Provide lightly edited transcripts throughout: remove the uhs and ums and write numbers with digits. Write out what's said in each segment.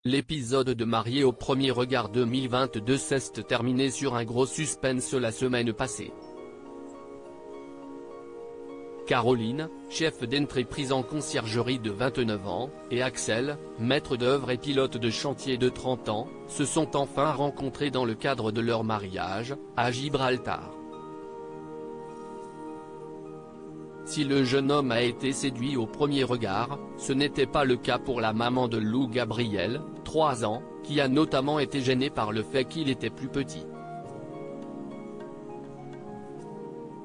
L'épisode de Mariés au premier regard 2022 s'est terminé sur un gros suspense la semaine passée. Caroline, chef d'entreprise en conciergerie de 29 ans, et Axel, maître d'œuvre et pilote de chantier de 30 ans, se sont enfin rencontrés dans le cadre de leur mariage, à Gibraltar. Si le jeune homme a été séduit au premier regard, ce n'était pas le cas pour la maman de Lou Gabriel, 3 ans, qui a notamment été gênée par le fait qu'il était plus petit.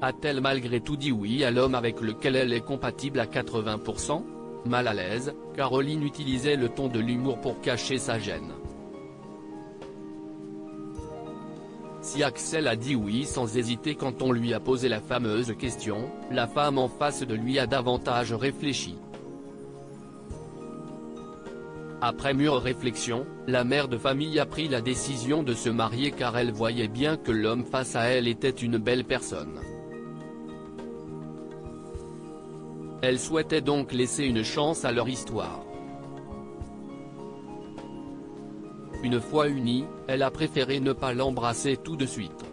A-t-elle malgré tout dit oui à l'homme avec lequel elle est compatible à 80%? Mal à l'aise, Caroline utilisait le ton de l'humour pour cacher sa gêne. Si Axel a dit oui sans hésiter quand on lui a posé la fameuse question, la femme en face de lui a davantage réfléchi. Après mûre réflexion, la mère de famille a pris la décision de se marier car elle voyait bien que l'homme face à elle était une belle personne. Elle souhaitait donc laisser une chance à leur histoire. Une fois unie, elle a préféré ne pas l'embrasser tout de suite.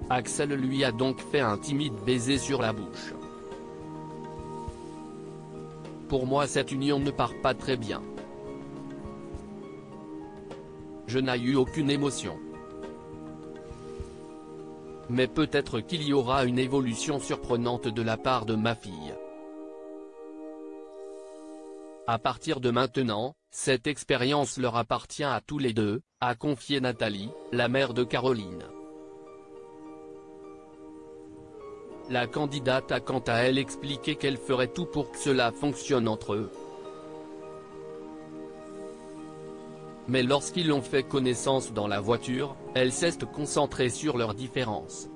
Axel lui a donc fait un timide baiser sur la bouche. Pour moi cette union ne part pas très bien. Je n'ai eu aucune émotion. Mais peut-être qu'il y aura une évolution surprenante de la part de ma fille. À partir de maintenant, cette expérience leur appartient à tous les deux, a confié Nathalie, la mère de Caroline. La candidate a quant à elle expliqué qu'elle ferait tout pour que cela fonctionne entre eux. Mais lorsqu'ils ont fait connaissance dans la voiture, elle s'est concentrée sur leurs différences.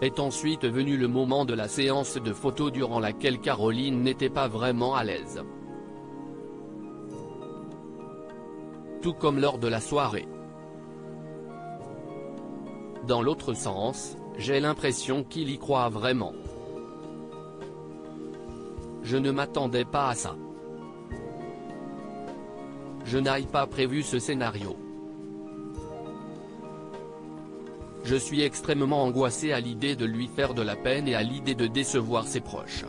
Est ensuite venu le moment de la séance de photos durant laquelle Caroline n'était pas vraiment à l'aise. Tout comme lors de la soirée. Dans l'autre sens, j'ai l'impression qu'il y croit vraiment. Je ne m'attendais pas à ça. Je n'avais pas prévu ce scénario. Je suis extrêmement angoissé à l'idée de lui faire de la peine et à l'idée de décevoir ses proches.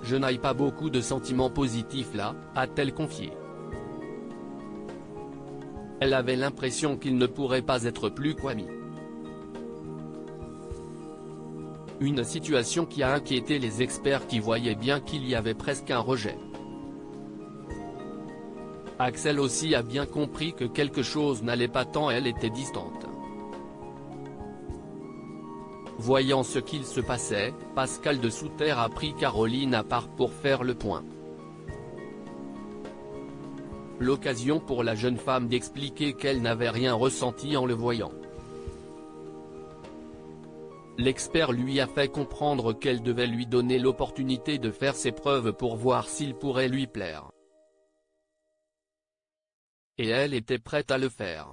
Je n'ai pas beaucoup de sentiments positifs là, a-t-elle confié. Elle avait l'impression qu'il ne pourrait pas être plus qu'ami. Une situation qui a inquiété les experts qui voyaient bien qu'il y avait presque un rejet. Axel aussi a bien compris que quelque chose n'allait pas tant elle était distante. Voyant ce qu'il se passait, Pascal de Souter a pris Caroline à part pour faire le point. L'occasion pour la jeune femme d'expliquer qu'elle n'avait rien ressenti en le voyant. L'expert lui a fait comprendre qu'elle devait lui donner l'opportunité de faire ses preuves pour voir s'il pourrait lui plaire. Et elle était prête à le faire.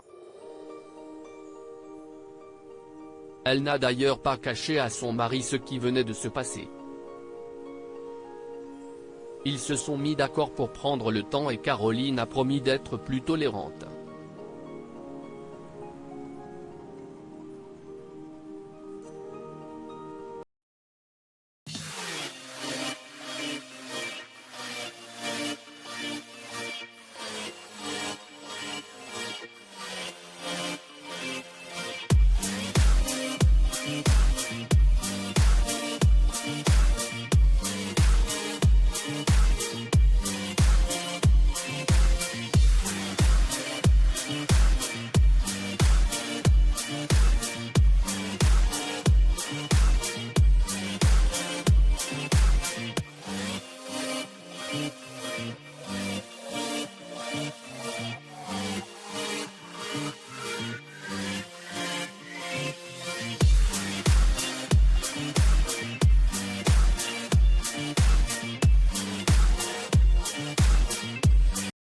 Elle n'a d'ailleurs pas caché à son mari ce qui venait de se passer. Ils se sont mis d'accord pour prendre le temps et Caroline a promis d'être plus tolérante.